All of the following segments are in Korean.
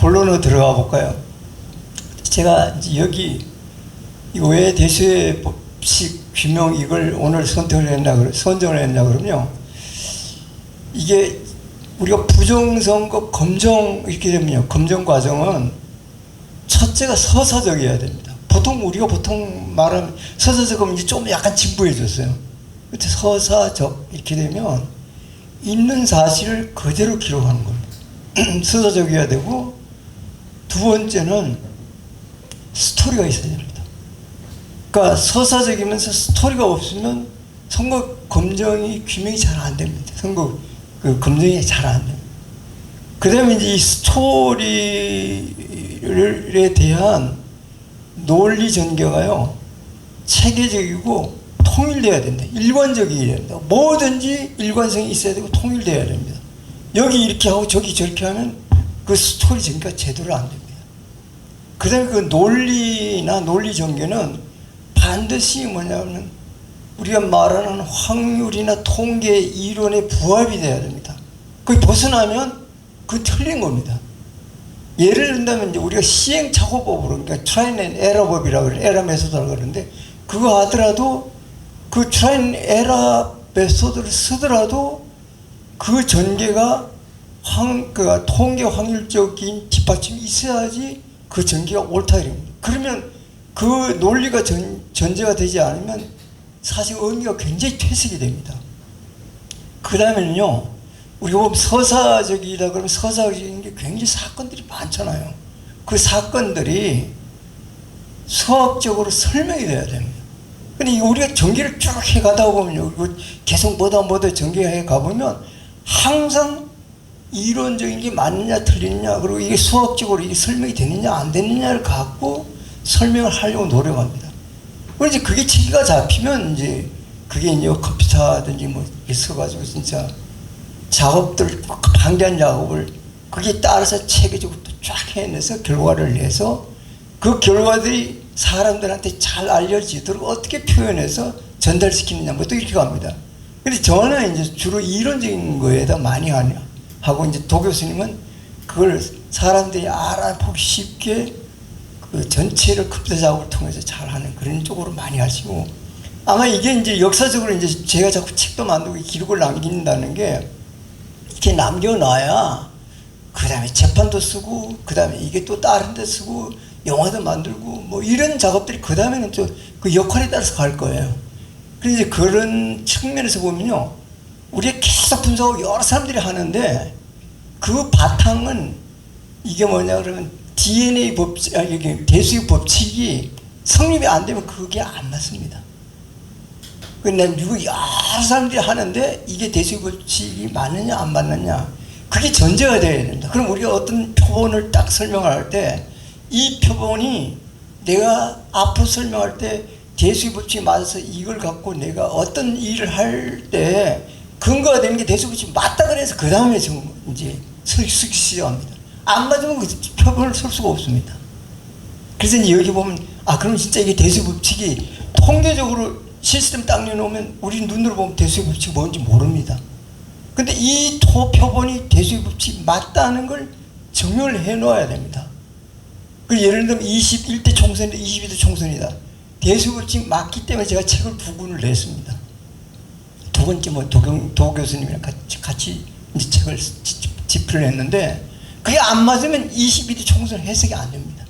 본론으로 들어가 볼까요? 제가 여기 왜 대수의 법칙 규명 이걸 오늘 선정을 했나 그러면요. 이게 우리가 부정선거 검정 이렇게 되면요. 검정 과정은 첫째가 서사적이어야 됩니다. 우리가 보통 말하면 서사적이면 이제 좀 약간 진부해졌어요. 서사적 이렇게 되면 있는 사실을 그대로 기록하는 겁니다. 서사적이어야 되고, 두 번째는 스토리가 있어야 됩니다. 그러니까 서사적이면서 스토리가 없으면 선거 검증이 규명이 잘 안 됩니다. 선거 검증이 잘 안 됩니다. 그 다음에 이제 이 스토리에 대한 논리 전개가요, 체계적이고 통일돼야 된다. 일관적이어야 된다. 뭐든지 일관성이 있어야 되고 통일돼야 됩니다. 여기 이렇게 하고 저기 저렇게 하면 그 스토리 전개가 제대로 안 됩니다. 그 다음에 그 논리나 논리 전개는 반드시 뭐냐면 우리가 말하는 확률이나 통계 이론에 부합이 돼야 됩니다. 그게 벗어나면 그 틀린 겁니다. 예를 든다면 이제 우리가 시행착오법으로, 그러니까 트라이 앤 에러 법이라고 그래요. 에러 메소드라고 그러는데, 그거 하더라도 그 트라이 앤 에러 메소드를 쓰더라도 그 전개가 통계 확률적인 뒷받침이 있어야지 그 전개가 옳다 이럽니다. 그러면 그 논리가 전제가 되지 않으면 사실 의미가 굉장히 퇴색이 됩니다. 그 다음에는요, 우리가 보면 서사적이다 그러면 서사적인 게 굉장히 사건들이 많잖아요. 그 사건들이 수학적으로 설명이 돼야 됩니다. 근데 우리가 전개를 쭉 해가다 보면요, 계속 뭐다 전개해 가보면 항상 이론적인 게 맞느냐 틀리느냐, 그리고 이게 수학적으로 이게 설명이 되느냐 안 되느냐를 갖고 설명을 하려고 노력합니다. 그런데 이제 그게 체계가 잡히면 이제 그게 이제 컴퓨터든지 뭐 있어가지고 진짜 작업들, 방대한 작업을 거기에 따라서 체계적으로 쫙 해내서 결과를 내서 그 결과들이 사람들한테 잘 알려지도록 어떻게 표현해서 전달시키느냐, 뭐 또 이렇게 갑니다. 근데 저는 이제 주로 이론적인 거에다 많이 하고, 이제 도 교수님은 그걸 사람들이 알아보기 쉽게 그 전체를 컴퓨터 작업을 통해서 잘하는 그런 쪽으로 많이 하시고, 아마 이게 이제 역사적으로 이제 제가 자꾸 책도 만들고 기록을 남긴다는 게 이렇게 남겨놔야 그 다음에 재판도 쓰고, 그 다음에 이게 또 다른 데 쓰고, 영화도 만들고, 뭐 이런 작업들이 그 다음에는 또 그 역할에 따라서 갈 거예요. 그래서 이제 그런 측면에서 보면요, 우리가 계속 분석하고 여러 사람들이 하는데 그 바탕은 이게 뭐냐 그러면 DNA 법칙, 이게 대수의 법칙이 성립이 안 되면 그게 안 맞습니다. 근데 여러 사람들이 하는데 이게 대수의 법칙이 맞느냐 안 맞느냐, 그게 전제가 되어야 됩니다. 그럼 우리가 어떤 표본을 딱 설명을 할 때 이 표본이 내가 앞으로 설명할 때 대수의 법칙이 맞아서 이걸 갖고 내가 어떤 일을 할 때 근거가 되는 게 대수의 법칙이 맞다 그래서 그 다음에 이제 쓰기 시작합니다. 안 맞으면 그 표본을 쓸 수가 없습니다. 그래서 이제 여기 보면 그럼 진짜 이게 대수의 법칙이 통계적으로 시스템 딱 내놓으면 우리 눈으로 보면 대수의 법칙이 뭔지 모릅니다. 근데 이 표본이 대수의 법칙이 맞다는 걸 증명을 해 놓아야 됩니다. 예를 들면 21대 총선이다, 22대 총선이다. 대수의 법칙이 맞기 때문에 제가 책을 2권을 냈습니다. 두 번째 도 교수님이랑 같이 이제 책을 집필을 했는데, 그게 안 맞으면 22대 총선 해석이 안 됩니다.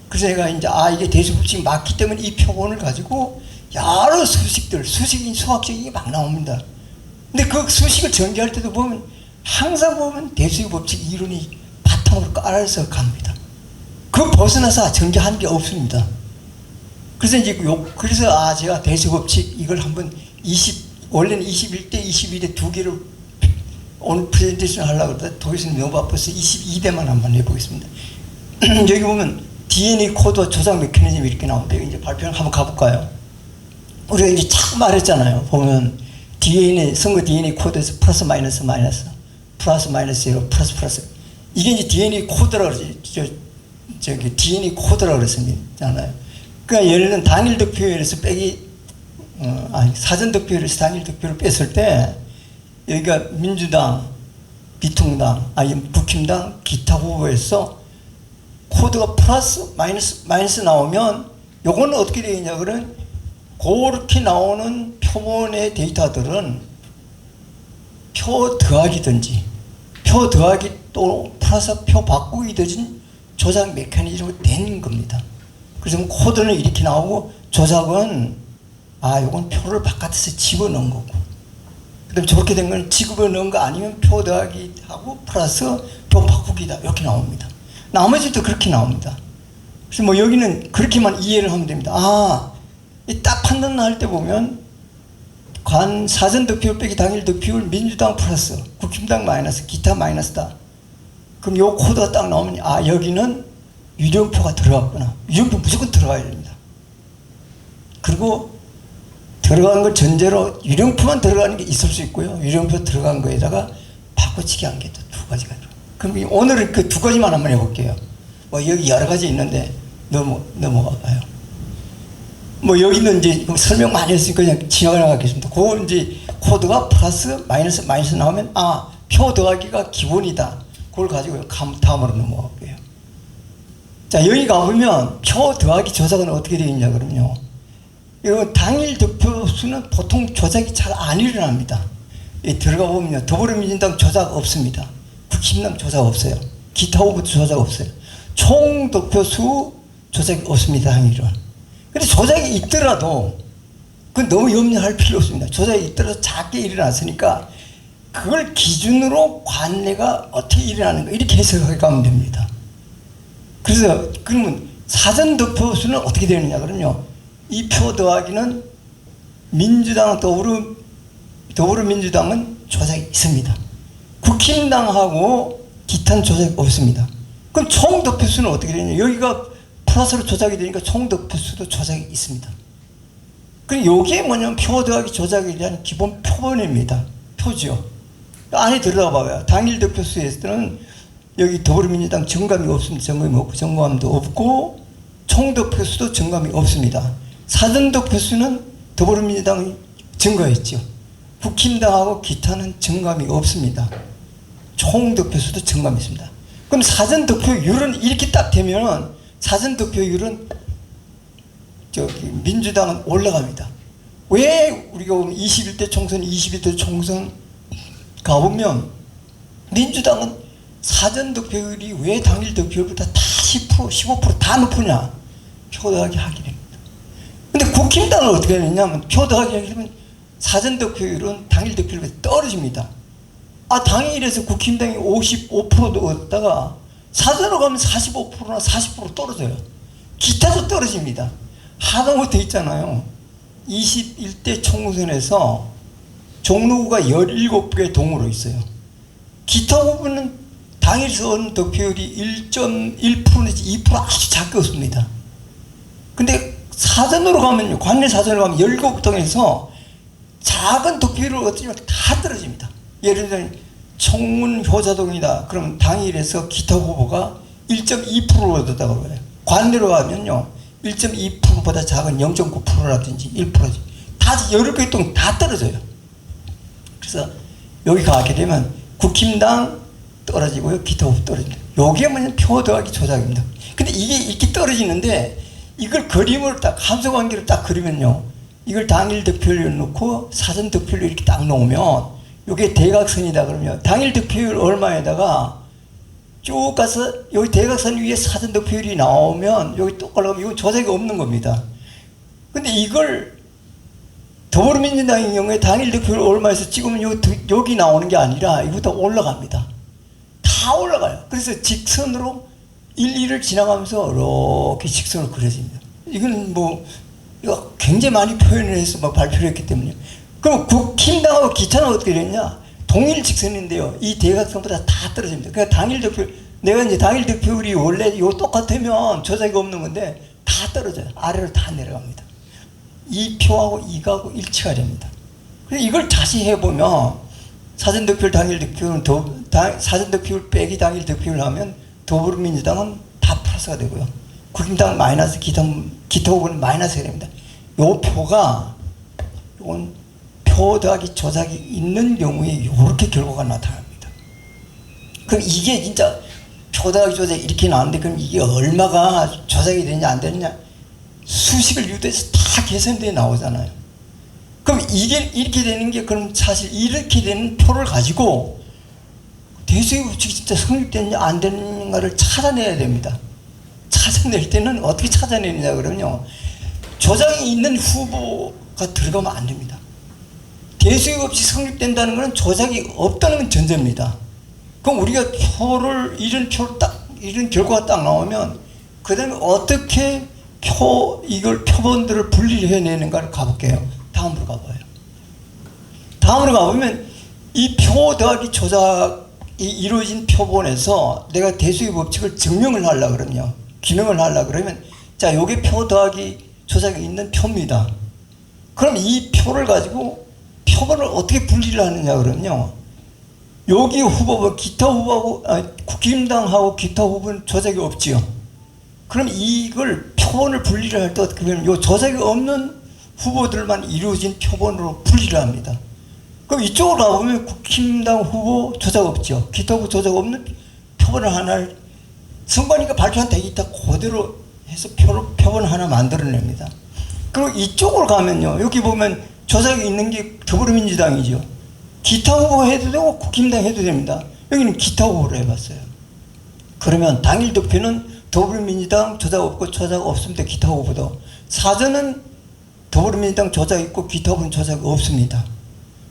그래서 제가 이제 이게 대수의 법칙이 맞기 때문에 이 표본을 가지고 여러 수식인 수학적인 게 막 나옵니다. 근데 그 수식을 전개할 때도 보면 항상 보면 대수의 법칙 이론이 바탕으로 깔아서 갑니다. 그 벗어나서 전개하는 게 없습니다. 그래서 이제 그래서 제가 대수의 법칙 이걸 한번 원래는 21대, 22대 두 개를 오늘 프레젠테이션 하려고 그러다 도 교수님 너무 바빠서 22대만 한번 해보겠습니다. 여기 보면 DNA 코드와 조작 메커니즘 이렇게 나오는데 이제 발표를 한번 가볼까요? 우리가 이제 자꾸 말했잖아요. 보면 선거 DNA 코드에서 플러스 마이너스 플러스 마이너스 제로 플러스 이게 이제 DNA 코드라고 그러지. DNA 코드라고 그랬잖아요. 그러니까 예를 들면 단일 득표율에서 사전 득표율에서 단일 득표를 뺐을 때 여기가 민주당, 미통당, 아니면 국힘당 기타 후보에서 코드가 플러스 마이너스 나오면 요거는 어떻게 되겠냐 그러면 그렇게 나오는 표본의 데이터들은 표 더하기든지 표 더하기 또 플러스 표 바꾸기든지 조작 메커니즘으로 된 겁니다. 그래서 코드는 이렇게 나오고 조작은 이건 표를 바깥에서 집어넣은 거고, 그다음에 저렇게 된 건 집어넣은 거 아니면 표 더하기 하고 플러스 표 바꾸기다 이렇게 나옵니다. 나머지도 그렇게 나옵니다. 그래서 뭐 여기는 그렇게만 이해를 하면 됩니다. 이 딱 판단할 때 보면 사전 득표율 빼기 당일 득표율 민주당 플러스 국힘당 마이너스 기타 마이너스다. 그럼 요 코드가 딱 나오면 여기는 유령표가 들어갔구나. 유령표 무조건 들어가야 됩니다. 그리고 들어간 걸 전제로 유령표만 들어가는 게 있을 수 있고요. 유령표 들어간 거에다가 바꿔치기 한 게 또 두 가지가 들어요. 그럼 오늘은 그 두 가지만 한번 해볼게요. 뭐 여기 여러 가지 있는데 넘어가 봐요. 뭐 여기는 이제 설명 많이 했으니까 그냥 지나가겠습니다. 그거 이제 코드가 플러스 마이너스 나오면 표 더하기가 기본이다. 그걸 가지고 다음으로 넘어갈게요. 자, 여기 가보면 표 더하기 조작은 어떻게 되어 있냐 그러면요. 이거 당일 득표수는 보통 조작이 잘 안 일어납니다. 들어가 보면요. 더불어민주당 조작 없습니다. 국힘당 조작 없어요. 기타 후보도 조작 없어요. 총 득표수 조작이 없습니다. 당일은. 근데 조작이 있더라도 그건 너무 염려할 필요 없습니다. 조작이 있더라도 작게 일어났으니까 그걸 기준으로 관례가 어떻게 일어나는가 이렇게 해석해 가면 됩니다. 그래서 그러면 사전 득표수는 어떻게 되느냐 그러면요. 이 표 더하기는 민주당 더불어민주당은 조작이 있습니다. 국힘당하고 기타는 조작이 없습니다. 그럼 총 득표수는 어떻게 되느냐. 여기가 플러스로 조작이 되니까 총 득표수도 조작이 있습니다. 그럼 요게 뭐냐면 표 더하기 조작에 대한 기본 표본입니다. 표죠. 안에 들어가 봐요. 당일 득표수에서는 여기 더불어민주당 정감이 없습니다. 정감도 없고 총 득표수도 정감이 없습니다. 사전 득표수는 더불어민주당이 증가했죠. 국힘당하고 기타는 정감이 없습니다. 총 득표수도 정감이 있습니다. 그럼 사전 득표율은 이렇게 딱 되면 사전 득표율은 민주당은 올라갑니다. 왜 우리가 보면 21대 총선 가보면 민주당은 사전 득표율이 왜 당일 득표율보다 다 10%, 15% 다 높으냐? 표 더하기 하게 됩니다. 근데 국힘당은 어떻게 하느냐면 표 더하기 하게 되면 사전 득표율은 당일 득표율보다 떨어집니다. 당일에서 국힘당이 55%도 얻다가 사전으로 가면 45%나 40% 떨어져요. 기타도 떨어집니다. 하다못해 있잖아요. 21대 총선에서 종로구가 17개 동으로 있어요. 기타 후보는 당일에서 얻은 득표율이 1.1% 내지 2% 아주 작게 얻습니다. 근데 사전으로 가면요. 관내 사전으로 가면 17동에서 작은 득표율을 얻으면 다 떨어집니다. 예를 들면 청문 효자동이다. 그러면 당일에서 기타 후보가 1.2%를 얻었다고 그래요. 관내로 가면요. 1.2%보다 작은 0.9%라든지 1%지. 다 17개 동 다 떨어져요. 그래서 여기 가게 되면 국힘당 떨어지고요. 기타 후보 떨어집니다. 요게 뭐냐면 표 더하기 조작입니다. 근데 이게 이렇게 떨어지는데 이걸 그림으로 딱 함수관계를 딱 그리면요. 이걸 당일 득표율 넣고 사전 득표율 이렇게 딱 놓으면 이게 대각선이다 그러면 당일 득표율 얼마에다가 쭉 가서 여기 대각선 위에 사전 득표율이 나오면 여기 또 올라가면 이건 조작이 없는 겁니다. 근데 이걸 더불어민주당의 경우에 당일 득표율 얼마에서 찍으면 여기 나오는 게 아니라 이거보다 올라갑니다. 다 올라가요. 그래서 직선으로 1, 2를 지나가면서 이렇게 직선으로 그려집니다. 이거는 이거 굉장히 많이 표현을 해서 발표를 했기 때문에. 그럼 국힘당하고 기타는 어떻게 됐냐? 동일 직선인데요. 이 대각선보다 다 떨어집니다. 그러니까 당일 득표율, 내가 이제 당일 득표율이 원래 요 똑같으면 조작이 없는 건데 다 떨어져요. 아래로 다 내려갑니다. 이 표하고 이거하고 일치가 됩니다. 그래서 이걸 다시 해보면 사전 득표율, 당일 득표율은 사전 득표율 빼기 당일 득표율 하면 더불어민주당은 다 플러스가 되고요. 국힘당 마이너스, 기타 후보는 마이너스가 됩니다. 요 표가 이건 표 더하기 조작이 있는 경우에 이렇게 결과가 나타납니다. 그럼 이게 진짜 표더하기 조작 이렇게 나왔는데 그럼 이게 얼마가 조작이 되느냐 안 되느냐 수식을 유도해서 다 계산돼 나오잖아요. 그럼 이게 이렇게 되는 게 그럼 사실 이렇게 되는 표를 가지고 대수의 법칙이 진짜 성립되느냐 안 되느냐를 찾아내야 됩니다. 찾아낼 때는 어떻게 찾아내느냐 그러면요. 조작이 있는 후보가 들어가면 안 됩니다. 대수의 법칙이 성립된다는 것은 조작이 없다는 건 전제입니다. 그럼 우리가 이런 결과가 딱 나오면 그 다음에 어떻게 이걸 표본들을 분리를 해내는가를 가볼게요. 다음으로 가봐요. 다음으로 가보면 이 표 더하기 조작이 이루어진 표본에서 내가 대수의 법칙을 증명을 하려고 그러면요. 기능을 하려고 그러면 자, 요게 표 더하기 조작이 있는 표입니다. 그럼 이 표를 가지고 표본을 어떻게 분리를 하느냐 그러면요. 여기 후보가 기타 후보하고 국힘당하고 기타 후보는 조작이 없지요. 그럼 이걸 표본을 분리를 할 때 어떻게 보면 요 조작이 없는 후보들만 이루어진 표본으로 분리를 합니다. 그럼 이쪽으로 가보면 국힘당 후보 조작 없죠. 기타 후보 조작 없는 표본을 하나를 선관위가 발표한 대기타 그대로 해서 표본 하나 만들어냅니다. 그리고 이쪽으로 가면요. 여기 보면 조작이 있는 게 더불어민주당이죠. 기타 후보 해도 되고 국힘당 해도 됩니다. 여기는 기타 후보로 해봤어요. 그러면 당일 득표는 더불어민주당 조작 없고 조작 없습니다. 기타 후보도. 사전은 더불어민주당 조작 있고 기타 후보는 조작 없습니다.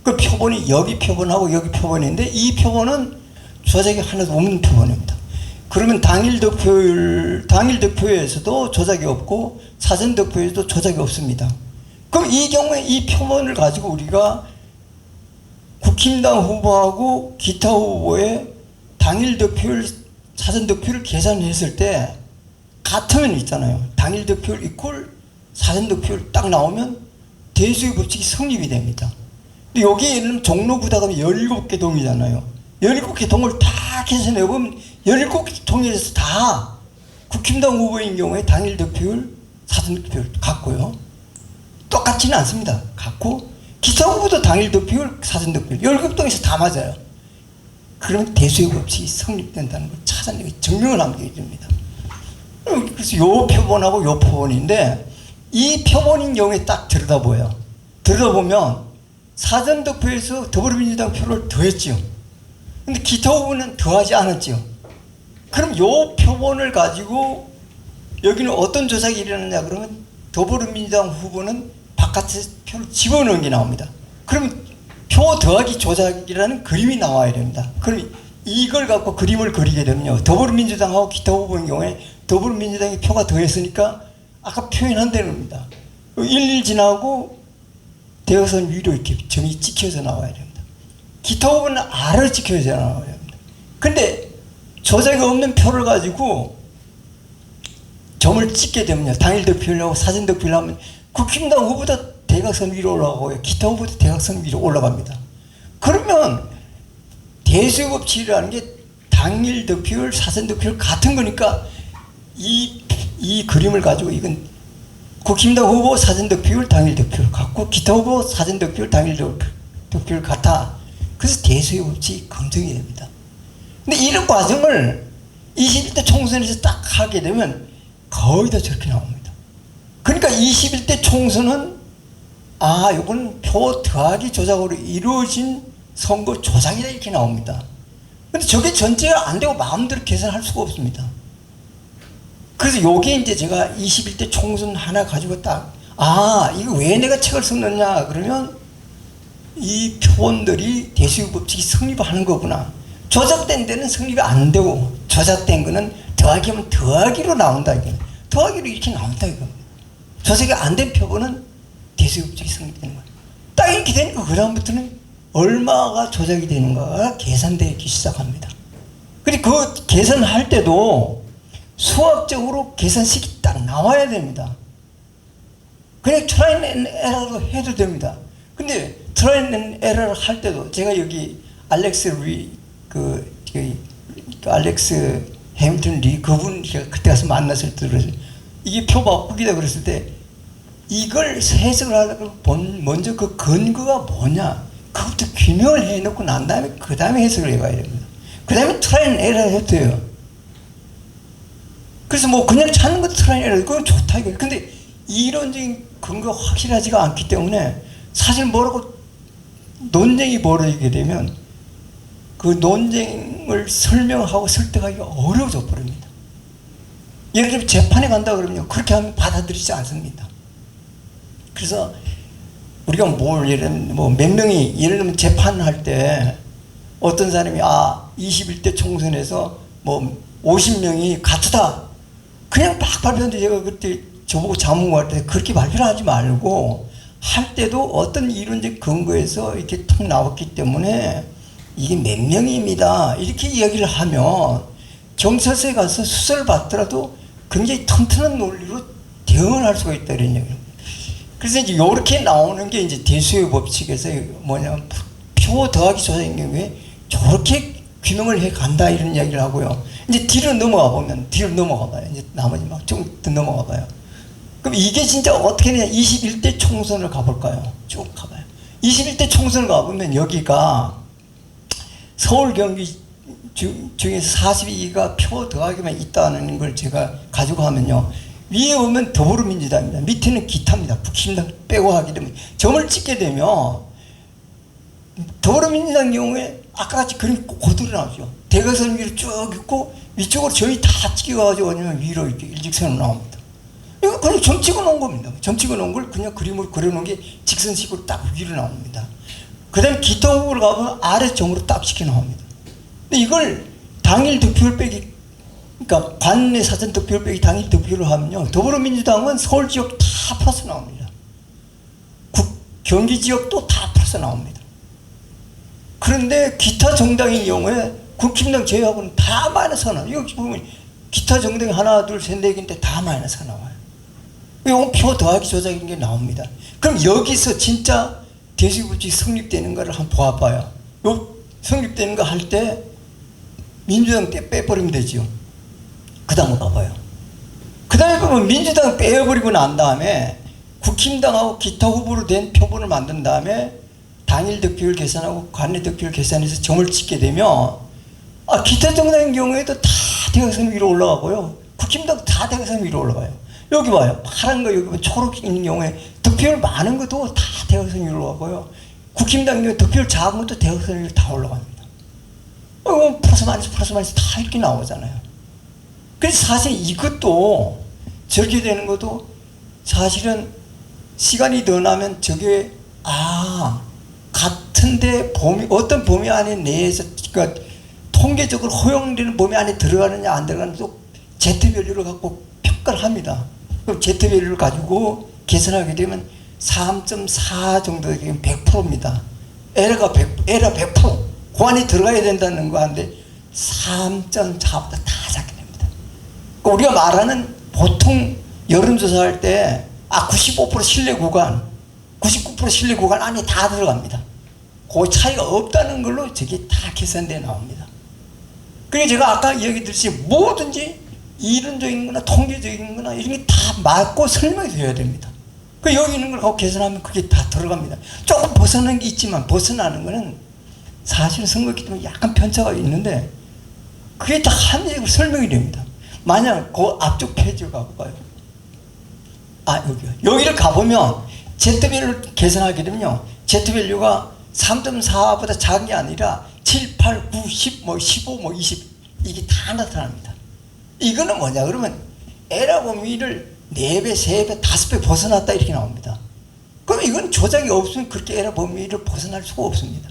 그 표본이 여기 표본하고 여기 표본인데 이 표본은 조작이 하나도 없는 표본입니다. 그러면 당일 득표에서도 조작이 없고 사전 득표에서도 조작이 없습니다. 그럼 이 경우에 이 표본을 가지고 우리가 국힘당 후보하고 기타 후보의 당일 득표율, 사전 득표율을 계산했을 때 같으면 있잖아요. 당일 득표율 이퀄 사전 득표율 딱 나오면 대수의 법칙이 성립이 됩니다. 근데 여기에 있는 종로구다 가면 17개 동이잖아요. 17개 동을 다 계산해보면 17개 동에서 다 국힘당 후보인 경우에 당일 득표율, 사전 득표율 같고요. 똑같지는 않습니다. 같고 기타 후보도 당일 득표율, 사전 득표율 17동에서 다 맞아요. 그러면 대수의 법칙이 성립된다는 걸 찾아내고 증명을 하면 됩니다. 그래서 요 표본하고 요 표본인데 이 표본인 경우에 딱 들여다보면 사전 득표에서 더불어민주당 표를 더했지요. 근데 기타 후보는 더하지 않았지요. 그럼 요 표본을 가지고 여기는 어떤 조작이 일어나냐 그러면 더불어민주당 후보는 바깥에 표를 집어넣은 게 나옵니다. 그러면 표 더하기 조작이라는 그림이 나와야 됩니다. 그럼 이걸 갖고 그림을 그리게 되면요. 더불어민주당하고 기타 후보인 경우에 더불어민주당이 표가 더했으니까 아까 표현한 대로입니다. 1일 지나고 대여선 위로 이렇게 점이 찍혀서 나와야 됩니다. 기타 후보는 아래로 찍혀서 나와야 됩니다. 근데 조작이 없는 표를 가지고 점을 찍게 되면요. 당일 득표율하고 사전 득표율 하면 국힘당 후보보다 대각선 위로 올라가고요. 기타 후보도 대각선 위로 올라갑니다. 그러면 대수의 법칙이라는 게 당일 득표율, 사전 득표율 같은 거니까 이 그림을 가지고 이건 국힘당 후보 사전 득표율, 당일 득표율 같고 기타 후보 사전 득표율, 당일 득표율 같아. 그래서 대수의 법칙이 검증이 됩니다. 근데 이런 과정을 21대 총선에서 딱 하게 되면 거의 다 저렇게 나옵니다. 그러니까 21대 총선은 이건 표 더하기 조작으로 이루어진 선거 조작이다 이렇게 나옵니다. 근데 저게 전제가 안 되고 마음대로 계산할 수가 없습니다. 그래서 요게 이제 제가 21대 총선 하나 가지고 이거 왜 내가 책을 썼느냐 그러면 이 표본들이 대수의 법칙이 성립하는 거구나. 조작된 데는 성립이 안 되고 조작된 거는 더하기 하면 더하기로 나온다 이거. 더하기로 이렇게 나온다 이거. 조작이 안 된 표본은 대수의 법칙이 성립되는 거예요. 딱 이렇게 되니까 그 다음부터는 얼마가 조작이 되는가가 계산되기 시작합니다. 그리고 그 계산할 때도 수학적으로 계산식이 딱 나와야 됩니다. 그냥 트라이 앤 에러로 해도 됩니다. 근데 트라이 앤 에러를 할 때도 제가 여기 알렉스 알렉스 해밀턴 리 그분 제가 그때 가서 만났을 때 이게 표 바꾸기다 그랬을 때 이걸 해석을 하려면 먼저 그 근거가 뭐냐 그것부터 규명을 해놓고 난 다음에 그 다음에 해석을 해봐야 됩니다. 그 다음에 트라이앤 에러를 해도 돼요. 그래서 뭐 그냥 찾는 것도 트라이앤 에러, 그건 좋다 이거예요. 근데 이론적인 근거가 확실하지가 않기 때문에 사실 뭐라고 논쟁이 벌어지게 되면 그 논쟁을 설명하고 설득하기가 어려워져 버립니다. 예를 들면 재판에 간다 그러면 그렇게 하면 받아들이지 않습니다. 그래서 우리가 뭘 예를 들면 뭐 몇 명이 예를 들면 재판할 때 어떤 사람이 21대 총선에서 뭐 50명이 가투다 그냥 막 발표하는데 제가 그때 저보고 자문할 때 그렇게 발표를 하지 말고 할 때도 어떤 이론적 근거에서 이렇게 탁 나왔기 때문에 이게 몇 명입니다 이렇게 이야기를 하면 경찰서에 가서 수사를 받더라도 굉장히 튼튼한 논리로 대응을 할 수가 있다 이런 얘기입니다. 그래서 이제 이렇게 나오는 게 이제 대수의 법칙에서 뭐냐면 표 더하기 조작인 경우에 저렇게 규명을 해 간다 이런 이야기를 하고요. 이제 뒤로 넘어가 보면 뒤로 넘어가 봐요. 이제 나머지 막 좀 더 넘어가 봐요. 그럼 이게 진짜 어떻게 되냐? 21대 총선을 가볼까요? 쭉 가봐요. 21대 총선을 가보면 여기가 서울 경기 중에서 42가 표 더하기만 있다는 걸 제가 가지고 하면요. 위에 보면 더불어민주당입니다. 밑에는 기타입니다. 국힘당 빼고 하게 되면 점을 찍게 되면 더불어민주당 경우에 아까 같이 그림 그대로 나오죠. 대각선 위로 쭉 있고 위쪽으로 점이 다 찍어가지고 위로 이렇게 일직선으로 나옵니다. 이거 그냥 점 찍어 놓은 겁니다. 점 찍어 놓은 걸 그냥 그림으로 그려놓은 게 직선식으로 딱 위로 나옵니다. 그 다음에 기타 후보를 가보면 아래 점으로 딱 찍혀 나옵니다. 근데 이걸 당일 득표율 빼기, 그러니까 관내 사전 득표율 빼기 당일 득표율을 하면요. 더불어민주당은 서울 지역 다 플러스 나옵니다. 경기 지역도 다 플러스 나옵니다. 그런데 기타 정당인 경우에 국힘당 제외하고는 다 마이너스가 나와요. 여기 보면 기타 정당이 하나, 둘, 셋, 네 개인데 다 마이너스가 나와요. 이건 표 더하기 조작인 게 나옵니다. 그럼 여기서 진짜 대수법칙이 성립되는 거를 한번 보아봐요. 요 성립되는 거 할 때 민주당 때 빼버리면 되죠. 그 다음에 가봐요. 그 다음에 보면 민주당 빼버리고 난 다음에 국힘당하고 기타 후보로 된 표본을 만든 다음에 당일 득표율 계산하고 관내 득표율 계산해서 점을 찍게 되면 기타 정당인 경우에도 다 대각선 위로 올라가고요. 국힘당도 다 대각선 위로 올라가요. 여기 봐요. 파란 거 여기 보면 초록 있는 경우에 득표율 많은 것도 다 대각선 위로 올라가고요. 국힘당 경우에 득표율 작은 것도 대각선 위로 다 올라갑니다. 플러스 마이너스 다 이렇게 나오잖아요. 그래서 사실 이것도 저렇게 되는 것도 사실은 시간이 더 나면 저게 같은데 어떤 범위 안에 내에서 그러니까 통계적으로 허용되는 범위 안에 들어가느냐 안 들어가느냐 Z밸류를 갖고 평가를 합니다. 그럼 Z밸류를 가지고 계산하게 되면 3.4 정도 되면 100%입니다. 에러가 100%. 그 안에 들어가야 된다는 거 하는데 3.4보다 다 작게 됩니다. 그러니까 우리가 말하는 보통 여론조사할 때 95% 신뢰 구간, 99% 신뢰 구간 안에 다 들어갑니다. 그 차이가 없다는 걸로 저게 다 계산되어 나옵니다. 그러니까 제가 아까 얘기 드렸듯이 뭐든지 이론적인 거나 통계적인 거나 이런 게 다 맞고 설명이 되어야 됩니다. 그 여기 있는 걸 갖고 계산하면 그게 다 들어갑니다. 조금 벗어나는 게 있지만 벗어나는 거는 사실 선거기 때문에 약간 편차가 있는데 그게 다 합리적으로 설명이 됩니다. 만약 그 앞쪽 페이지를 가볼까요? 여기를 가보면 Z밸류를 계산하게 되면요. Z밸류가 3.4보다 작은 게 아니라 7, 8, 9, 10, 15, 20 이게 다 나타납니다. 이거는 뭐냐 그러면 에러 범위를 4배, 3배, 5배 벗어났다 이렇게 나옵니다. 그럼 이건 조작이 없으면 그렇게 에러 범위를 벗어날 수가 없습니다.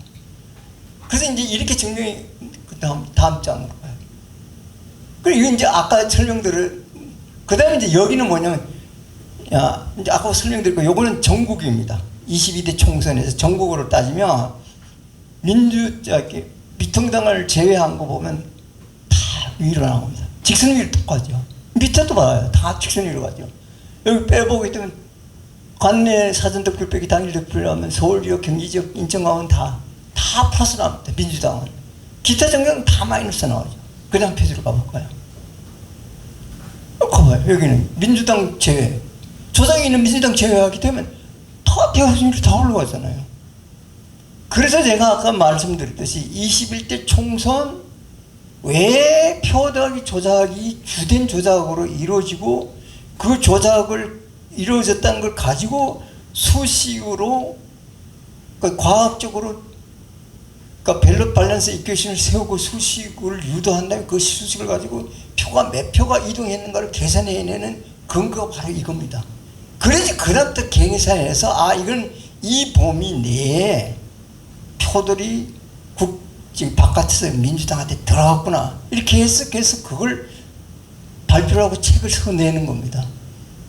그래서 이제 이렇게 증명이 다음 장으로 가요. 그리고 이건 이제 아까 설명들을 그 다음에 이제 여기는 뭐냐면 이제 아까 설명드렸고 요거는 전국입니다. 22대 총선에서 전국으로 따지면 미통당을 제외한 거 보면 다 위로 나옵니다. 직선 위로 똑같죠. 밑에도 봐요. 다 직선 위로 가죠. 여기 빼보게 되면 관내 사전 득표율 빼기 당일 득표율 하면 서울 지역, 경기 지역, 인천광은 다 플러스 나옵니다. 민주당은. 기타 정당은 다 마이너스 나오죠. 그 다음 페이지로 가볼까요? 가봐요. 여기는 민주당 제외. 조작이 있는 민주당 제외하게 되면 다 대화순위로 다 올라가잖아요. 그래서 제가 아까 말씀드렸듯이 21대 총선 왜 표더기 조작이 주된 조작으로 이루어지고 그 조작을 이루어졌다는 걸 가지고 수식으로 그러니까 과학적으로 그러니까 밸런스 이퀘이션을 세우고 수식을 유도한다면 그 수식을 가지고 표가 몇 표가 이동했는가를 계산해내는 근거가 바로 이겁니다. 그래서 그다음부터 계산해서 아 이건 이 범위 내에 표들이 지금 바깥에서 민주당한테 들어갔구나 이렇게 해서 그래서 그걸 발표를 하고 책을 써내는 겁니다.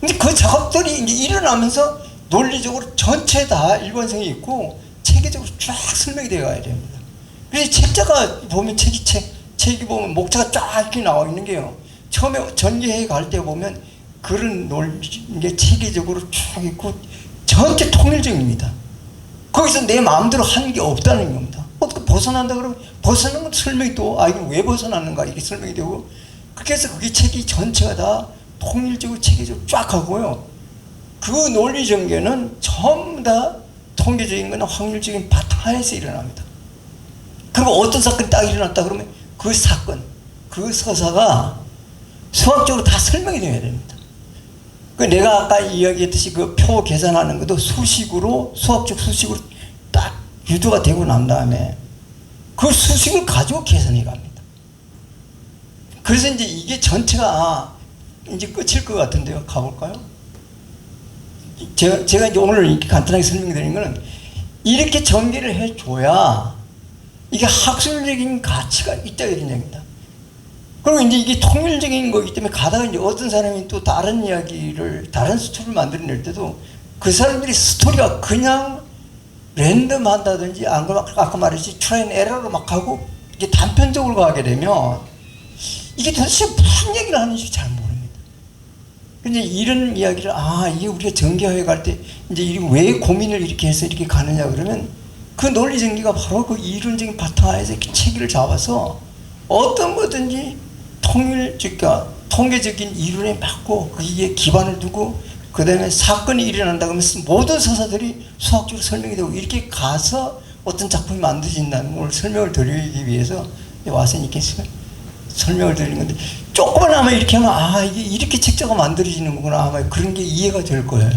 근데 그 작업들이 이제 일어나면서 논리적으로 전체 다 일관성이 있고 체계적으로 쫙 설명이 되어 가야 됩니다. 그래서 책자가 보면 책이 보면 목차가 쫙 이렇게 나와 있는 게요. 처음에 전개해 갈 때 보면 그런 논리 이게 체계적으로 쭉 있고 전체 통일적입니다. 거기서 내 마음대로 하는 게 없다는 겁니다. 어떻게 벗어난다 그러면 벗어나는 건 설명이 또 아 이게 왜 벗어났는가 이렇게 설명이 되고 그렇게 해서 그게 책이 전체가 다 통일적으로 체계적으로 쫙 하고요. 그 논리 전개는 전부 다 통계적인 거나 확률적인 바탕에서 일어납니다. 그리고 어떤 사건이 딱 일어났다 그러면 그 사건, 그 서사가 수학적으로 다 설명이 되어야 됩니다. 그 내가 아까 이야기했듯이 그 표 계산하는 것도 수식으로 수학적 수식으로 딱 유도가 되고 난 다음에 그 수식을 가지고 계산해 갑니다. 그래서 이제 이게 전체가 이제 끝일 것 같은데요. 가볼까요? 제가 이제 오늘 이렇게 간단하게 설명드리는 거는 이렇게 전개를 해줘야 이게 학술적인 가치가 있다 이런 얘기입니다. 그리고 이제 이게 통일적인 거기 때문에 가다가 이제 어떤 사람이 또 다른 이야기를 다른 스토리를 만들어낼 때도 그 사람들이 스토리가 그냥 랜덤 한다든지 안 그러면 아까 말했지 트라이 앤 에러로 막 하고 이게 단편적으로 가게 되면 이게 도대체 무슨 얘기를 하는지 잘 모릅니다. 근데 이런 이야기를 아 이게 우리가 전개해 갈 때 이제 왜 고민을 이렇게 해서 이렇게 가느냐 그러면 그 논리 전개가 바로 그 이론적인 바탕에서 이렇게 체계를 잡아서 어떤 거든지 그러니까 통계적인 이론에 맞고 거기에 기반을 두고 그 다음에 사건이 일어난다 그러면 모든 서사들이 수학적으로 설명이 되고 이렇게 가서 어떤 작품이 만들어진다는 걸 설명을 드리기 위해서 와서 이렇게 설명을 드리는 건데 조금만 아마 이렇게 하면 아 이게 이렇게 책자가 만들어지는 거구나 아마 그런 게 이해가 될 거예요.